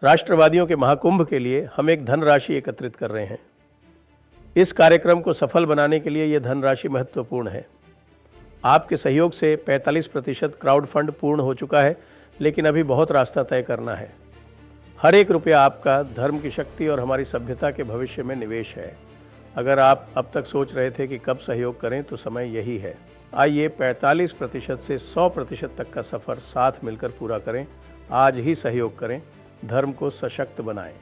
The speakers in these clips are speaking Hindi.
राष्ट्रवादियों के महाकुंभ के लिए हम एक धनराशि एकत्रित कर रहे हैं। इस कार्यक्रम को सफल बनाने के लिए यह धनराशि महत्वपूर्ण है। आपके सहयोग से 45% क्राउड फंड पूर्ण हो चुका है, लेकिन अभी बहुत रास्ता तय करना है। हर एक रुपया आपका धर्म की शक्ति और हमारी सभ्यता के भविष्य में निवेश है। अगर आप अब तक सोच रहे थे कि कब सहयोग करें, तो समय यही है। आइए 45% से 100% तक का सफ़र साथ मिलकर पूरा करें। आज ही सहयोग करें, धर्म को सशक्त बनाएं।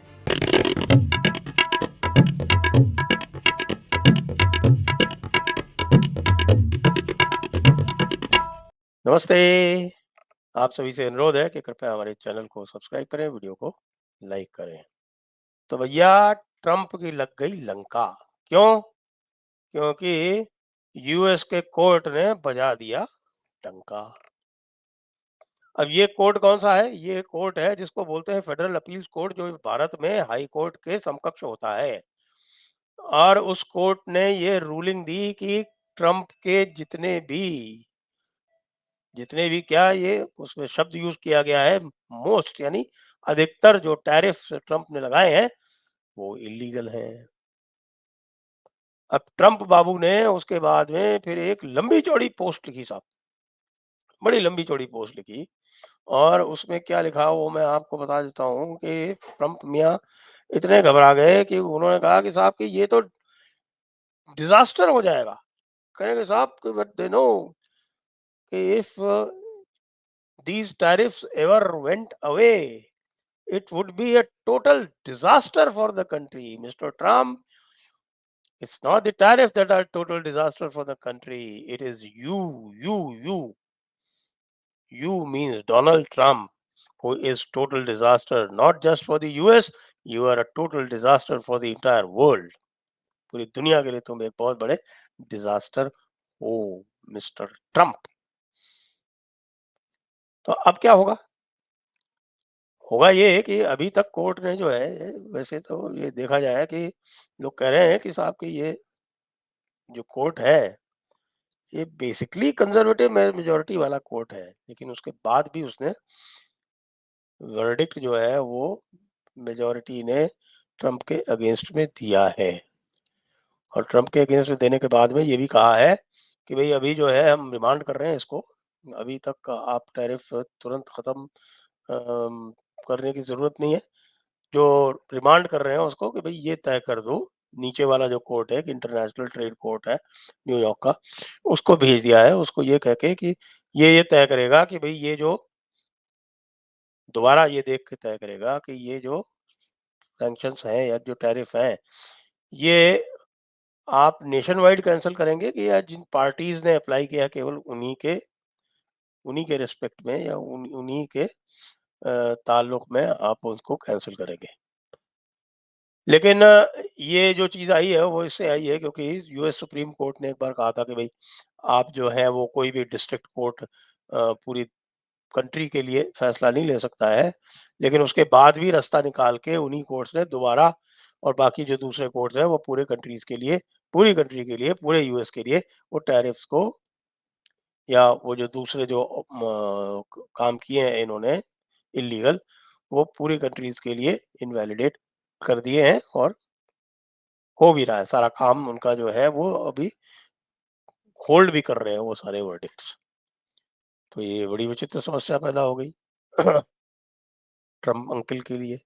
नमस्ते। आप सभी से अनुरोध है कि कृपया हमारे चैनल को सब्सक्राइब करें, वीडियो को लाइक करें। तो भैया, ट्रंप की लग गई लंका। क्यों? क्योंकि यूएस के कोर्ट ने बजा दिया डंका। अब ये कोर्ट कौन सा है? ये कोर्ट है जिसको बोलते हैं फेडरल अपील्स कोर्ट, जो भारत में हाई कोर्ट के समकक्ष होता है। और उस कोर्ट ने ये रूलिंग दी कि ट्रंप के जितने भी क्या ये उसमें शब्द यूज किया गया है, मोस्ट यानी अधिकतर जो टैरिफ ट्रंप ने लगाए हैं वो इलीगल हैं। अब ट्रंप बाबू ने उसके बाद में फिर एक लंबी चौड़ी पोस्ट लिखी साहब, बड़ी लंबी चौड़ी पोस्ट लिखी। और उसमें क्या लिखा वो मैं आपको बता देता हूँ कि ट्रंप मियाँ इतने घबरा गए कि उन्होंने कहा कि साहब कि ये तो डिजास्टर हो जाएगा। कहेंगे साहब कि बट दे नो कि if these tariffs ever went away, it would be a total disaster for the country. Mr. Trump, it's not the tariff that are total disaster for the country. It is you. You means Donald Trump, who is total disaster, not just for the US, you are a total disaster for the entire world. पूरी दुनिया के लिए तुम एक बहुत बड़े डिजास्टर हो, मिस्टर ट्रंप। तो अब क्या होगा? होगा ये कि अभी तक कोर्ट ने जो है, वैसे तो ये देखा जाए कि लोग कह रहे हैं कि साहब कि ये जो कोर्ट है ये बेसिकली कंजर्वेटिव मेजोरिटी वाला कोर्ट है, लेकिन उसके बाद भी उसने वर्डिक्ट जो है वो मेजोरिटी ने ट्रंप के अगेंस्ट में दिया है। और ट्रंप के अगेंस्ट में देने के बाद में ये भी कहा है कि भाई अभी जो है हम रिमांड कर रहे हैं इसको, अभी तक आप टैरिफ तुरंत खत्म करने की जरूरत नहीं है। जो रिमांड कर रहे हैं उसको कि भाई ये तय कर दो, नीचे वाला जो कोर्ट है कि इंटरनेशनल ट्रेड कोर्ट है न्यूयॉर्क का, उसको भेज दिया है, उसको ये कह के कि ये तय करेगा कि भाई ये जो दोबारा ये देख के तय करेगा कि ये जो सैंक्शंस हैं या जो टैरिफ हैं ये आप नेशन वाइड कैंसिल करेंगे कि या जिन पार्टीज ने अप्लाई किया केवल उन्हीं के रिस्पेक्ट में या उन्हीं के ताल्लुक में आप उसको कैंसिल करेंगे। लेकिन ये जो चीज़ आई है वो इससे आई है क्योंकि यूएस सुप्रीम कोर्ट ने एक बार कहा था कि भाई आप जो है वो कोई भी डिस्ट्रिक्ट कोर्ट पूरी कंट्री के लिए फैसला नहीं ले सकता है। लेकिन उसके बाद भी रास्ता निकाल के उन्हीं कोर्ट्स ने दोबारा, और बाकी जो दूसरे कोर्ट्स हैं वो पूरे कंट्रीज के लिए, पूरी कंट्री के लिए, पूरे यूएस के लिए वो टैरिफ्स को या वो जो दूसरे जो काम किए हैं इन्होंने इलीगल, वो पूरी कंट्रीज के लिए इनवैलिडेट कर दिए हैं। और हो भी रहा है सारा काम उनका जो है वो अभी होल्ड भी कर रहे हैं वो सारे वर्डिक्ट्स। तो ये बड़ी विचित्र समस्या पैदा हो गई ट्रम्प अंकल के लिए।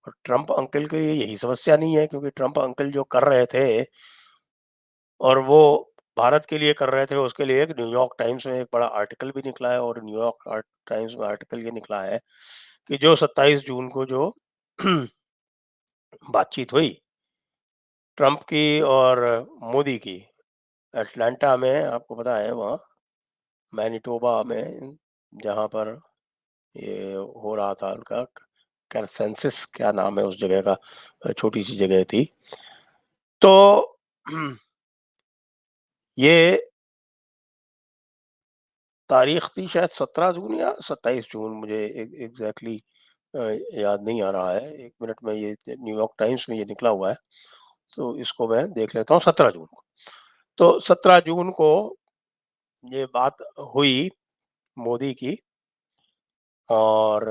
और ट्रम्प अंकल के लिए यही समस्या नहीं है, क्योंकि ट्रम्प अंकल जो कर रहे थे और वो भारत के लिए कर रहे थे, उसके लिए एक न्यूयॉर्क टाइम्स में एक बड़ा आर्टिकल भी निकला है। और न्यूयॉर्क टाइम्स में आर्टिकल ये निकला है कि जो 27 जून को जो बातचीत हुई ट्रम्प की और मोदी की अटलांटा में, आपको पता है वहाँ मैनिटोबा में, जहाँ पर ये हो रहा था उनका कैरसेंसिस, क्या नाम है उस जगह का, छोटी सी जगह थी। तो ये तारीख थी शायद 17 जून या 27 जून, मुझे एग्जैक्टली याद नहीं आ रहा है। एक मिनट में, ये न्यूयॉर्क टाइम्स में ये निकला हुआ है तो इसको मैं देख लेता हूँ। 17 जून को, तो 17 जून को ये बात हुई मोदी की। और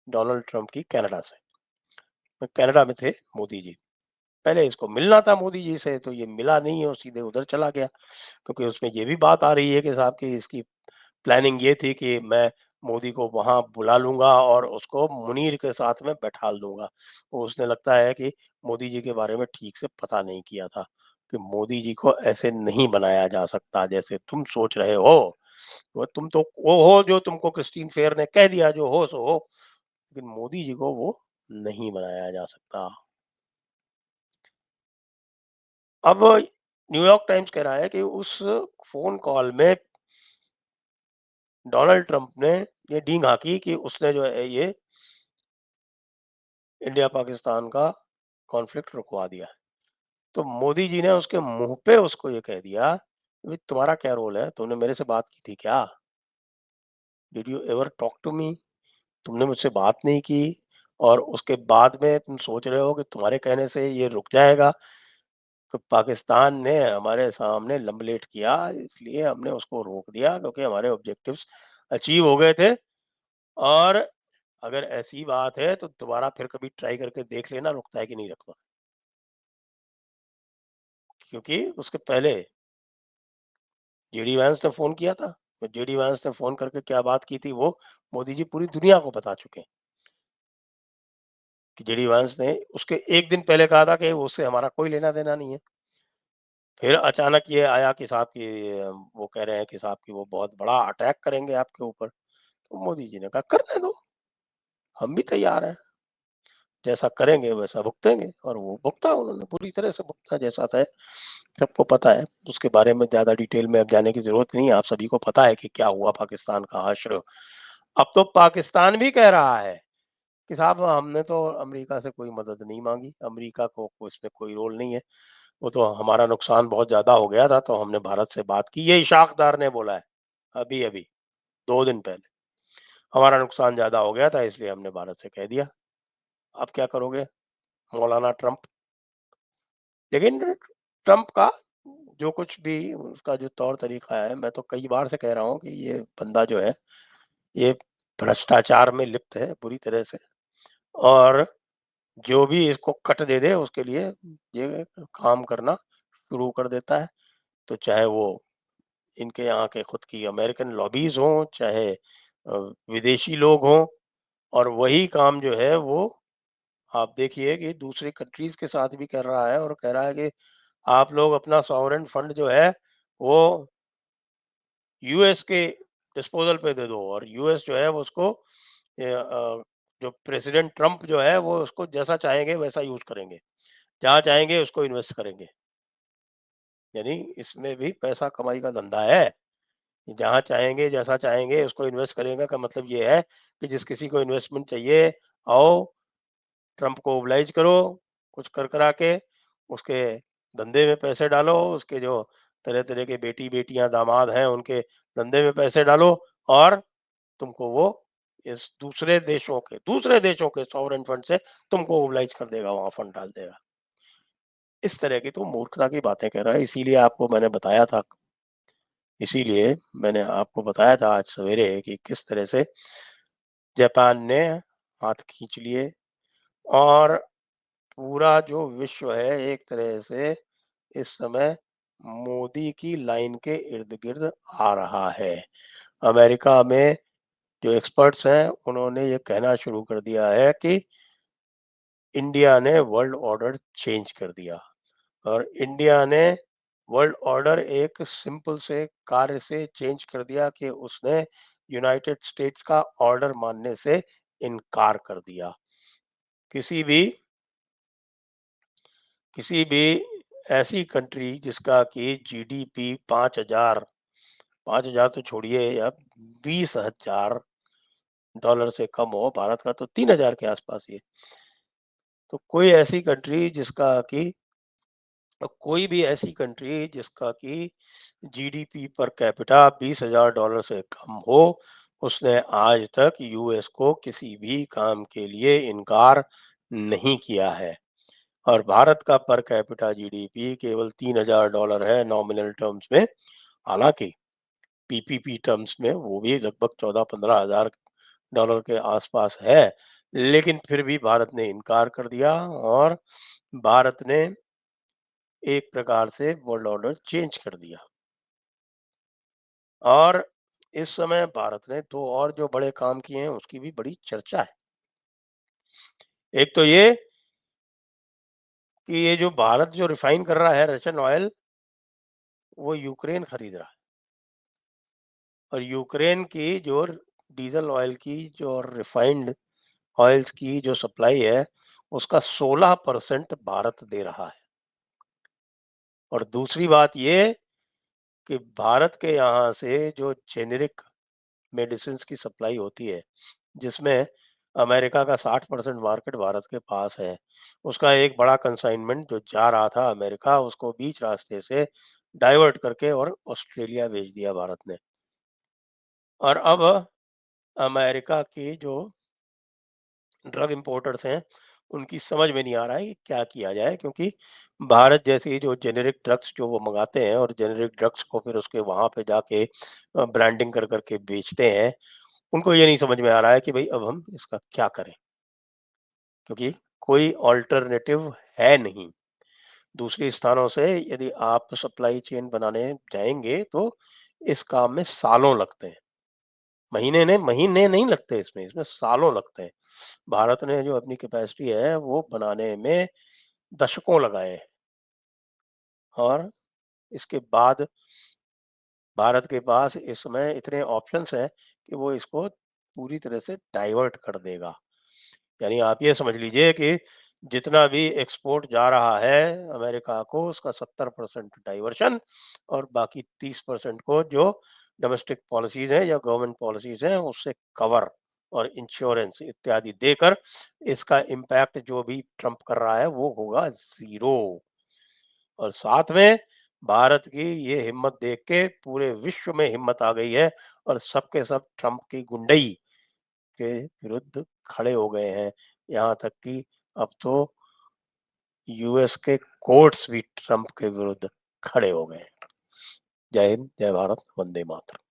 डोनाल्ड ट्रंप की कनाडा से। कनाडा में थे मोदी जी। पहले इसको मिलना था मोदी जी से, तो ये मिला नहीं और सीधे उधर चला गया, क्योंकि उसमें ये भी बात आ रही है कि साहब की इसकी प्लानिंग ये थी कि मैं मोदी को वहाँ बुला लूँगा और उसको मुनीर के साथ में बैठाल दूँगा। तो उसने लगता है कि मोदी जी के बारे में ठीक से पता नहीं किया था, कि मोदी जी को ऐसे नहीं बनाया जा सकता जैसे तुम सोच रहे हो। वो तुम तो वो हो जो तुमको क्रिस्टीन फेयर ने कह दिया, जो हो सो हो, लेकिन मोदी जी को वो नहीं बनाया जा सकता। अब न्यूयॉर्क टाइम्स कह रहा है कि उस फ़ोन कॉल में डोनाल्ड ट्रंप ने ये डींग हाँकी कि उसने जो है ये इंडिया पाकिस्तान का कॉन्फ्लिक्ट रुकवा दिया। तो मोदी जी ने उसके मुँह पे उसको ये कह दिया, "भई तुम्हारा क्या रोल है? तुमने मेरे से बात की थी क्या? Did you ever talk to me? तुमने मुझसे बात नहीं की और उसके बाद में तुम सोच रहे हो कि तुम्हारे कहने से ये रुक जाएगा?" तो पाकिस्तान ने हमारे सामने लंबलेट किया, इसलिए हमने उसको रोक दिया क्योंकि हमारे ऑब्जेक्टिव्स अचीव हो गए थे। और अगर ऐसी बात है तो दोबारा फिर कभी ट्राई करके देख लेना रुकता है कि नहीं रुकता। क्योंकि उसके पहले जेडी वांस ने फ़ोन किया था। तो जेडी वांस ने फ़ोन करके क्या बात की थी वो मोदी जी पूरी दुनिया को बता चुके हैं, कि जेडी वांस ने उसके 1 दिन पहले कहा था कि उससे हमारा कोई लेना-देना नहीं है। फिर अचानक ये आया कि साहब कि वो कह रहे हैं कि साहब कि वो बहुत बड़ा अटैक करेंगे आपके ऊपर। तो मोदी जी ने कहा करने दो, हम भी तैयार हैं। जैसा करेंगे वैसा भुगतेंगे, और वो भुगता उन्होंने पूरी तरह से भुगता जैसा था। सबको पता है, उसके बारे में ज़्यादा डिटेल में अब जाने की ज़रूरत नहीं है, आप सभी को पता है कि क्या हुआ पाकिस्तान का हश्र। अब तो पाकिस्तान भी कह रहा है कि साहब हमने तो अमेरिका से कोई मदद नहीं माँगी, अमेरिका को इसमें कोई रोल नहीं है, वो तो हमारा नुकसान बहुत ज़्यादा हो गया था तो हमने भारत से बात की। ये इशाक डार ने बोला है, अभी-अभी 2 दिन पहले, हमारा नुकसान ज़्यादा हो गया था इसलिए हमने भारत से कह दिया। अब क्या करोगे मौलाना ट्रंप? लेकिन ट्रंप का जो कुछ भी उसका जो तौर-तरीका है, मैं तो कई बार से कह रहा हूँ कि ये बंदा जो है, ये भ्रष्टाचार में लिप्त है पूरी तरह से, और जो भी इसको कट दे दे उसके लिए ये काम करना शुरू कर देता है। तो चाहे वो इनके यहाँ के खुद की अमेरिकन लॉबीज़ हों, चाहे विदेशी लोग हों, और वही काम जो है वो आप देखिए कि दूसरी कंट्रीज़ के साथ भी कर रहा है, और कह रहा है कि आप लोग अपना सॉवरेन फंड जो है वो यूएस के डिस्पोज़ल पे दे दो, और यूएस जो है वो उसको जो प्रेसिडेंट ट्रंप जो है वो उसको जैसा चाहेंगे वैसा यूज़ करेंगे। जहाँ चाहेंगे उसको इन्वेस्ट करेंगे। यानी इसमें भी पैसा कमाई का धंधा है। जहाँ चाहेंगे, जैसा चाहेंगे उसको इन्वेस्ट करेंगे का मतलब ये है कि जिस किसी को इन्वेस्टमेंट चाहिए, आओ ट्रंप को ओबलाइज करो, कुछ कर करा के उसके धंधे में पैसे डालो, उसके जो तरह-तरह के बेटी-बेटियाँ, दामाद हैं, उनके धंधे में पैसे डालो, और तुमको वो इस दूसरे देशों के सॉवरेन फंड से तुमको ओबलाइज कर देगा, वहाँ फंड डाल देगा। इस तरह की तो मूर्खता की बातें कर रहा है, इसीलिए मैंने आपको बताया था आज सवेरे कि किस तरह से जापान ने हाथ खींच लिए, और पूरा जो विश्व है एक तरह से इस समय मोदी की लाइन के इर्द-गिर्द आ रहा है। अमेरिका में जो एक्सपर्ट्स हैं उन्होंने ये कहना शुरू कर दिया है कि इंडिया ने वर्ल्ड ऑर्डर चेंज कर दिया, और इंडिया ने वर्ल्ड ऑर्डर एक सिंपल से कार्य से चेंज कर दिया कि उसने यूनाइटेड स्टेट्स का ऑर्डर मानने से इनकार कर दिया। किसी भी किसी भी ऐसी कंट्री जिसका कि जीडीपी 5,000 तो छोड़िए, या 20,000 डॉलर से कम हो, भारत का तो 3,000 के आसपास ही है। तो कोई भी ऐसी कंट्री जिसका कि जीडीपी पर कैपिटा 20,000 डॉलर से कम हो, उसने आज तक यूएस को किसी भी काम के लिए इनकार नहीं किया है। और भारत का पर कैपिटा जीडीपी केवल 3,000 डॉलर है नॉमिनल टर्म्स में। हालाँकि पीपीपी टर्म्स में वो भी लगभग 14-15,000 डॉलर के आसपास है। लेकिन फिर भी भारत ने इनकार कर दिया और भारत ने एक प्रकार से वर्ल्ड ऑर्डर चेंज कर दिया। और इस समय भारत ने 2 और जो बड़े काम किए हैं उसकी भी बड़ी चर्चा है। एक तो ये कि ये जो भारत जो रिफाइन कर रहा है रशियन ऑयल, वो यूक्रेन खरीद रहा है। और यूक्रेन की जो डीज़ल ऑयल की जो रिफाइंड ऑयल्स की जो सप्लाई है, उसका 16% भारत दे रहा है। और दूसरी बात ये कि भारत के यहाँ से जो जेनेरिक मेडिसिन्स की सप्लाई होती है, जिसमें अमेरिका का 60% मार्केट भारत के पास है। उसका एक बड़ा कंसाइनमेंट जो जा रहा था अमेरिका, उसको बीच रास्ते से डाइवर्ट करके और ऑस्ट्रेलिया भेज दिया भारत ने। और अब अमेरिका की जो ड्रग इम्पोर्टर्स हैं, उनकी समझ में नहीं आ रहा है कि क्या किया जाए, क्योंकि भारत जैसी जो जेनेरिक ड्रग्स जो वो मंगाते हैं और जेनेरिक ड्रग्स को फिर उसके वहाँ पे जाके ब्रांडिंग कर करके बेचते हैं, उनको ये नहीं समझ में आ रहा है कि भई अब हम इसका क्या करें? क्योंकि कोई अल्टरनेटिव है नहीं। दूसरे स्थानों से यदि आप सप्लाई चेन बनाने जाएँगे तो इस काम में सालों लगते हैं। महीने नहीं लगते इसमें, इसमें सालों लगते हैं। भारत ने जो अपनी कैपेसिटी है वो बनाने में दशकों लगाए हैं। और इसके बाद भारत के पास इस समय इतने ऑप्शंस हैं कि वो इसको पूरी तरह से डाइवर्ट कर देगा। यानी आप ये समझ लीजिए कि जितना भी एक्सपोर्ट जा रहा है अमेरिका को, उसका 70% डाइवर्शन और बाकी 30% को जो डोमेस्टिक पॉलिसीज हैं या गवर्नमेंट पॉलिसीज हैं उससे कवर और इंश्योरेंस इत्यादि देकर इसका इम्पैक्ट जो भी ट्रम्प कर रहा है वो होगा ज़ीरो। और साथ में भारत की ये हिम्मत देख के पूरे विश्व में हिम्मत आ गई है और सब के सब ट्रम्प की गुंडई के विरुद्ध खड़े हो गए हैं। यहाँ तक कि अब तो यूएस के कोर्ट्स भी ट्रम्प के विरुद्ध खड़े हो गए हैं। जय हिंद, जय भारत, वंदे मातरम।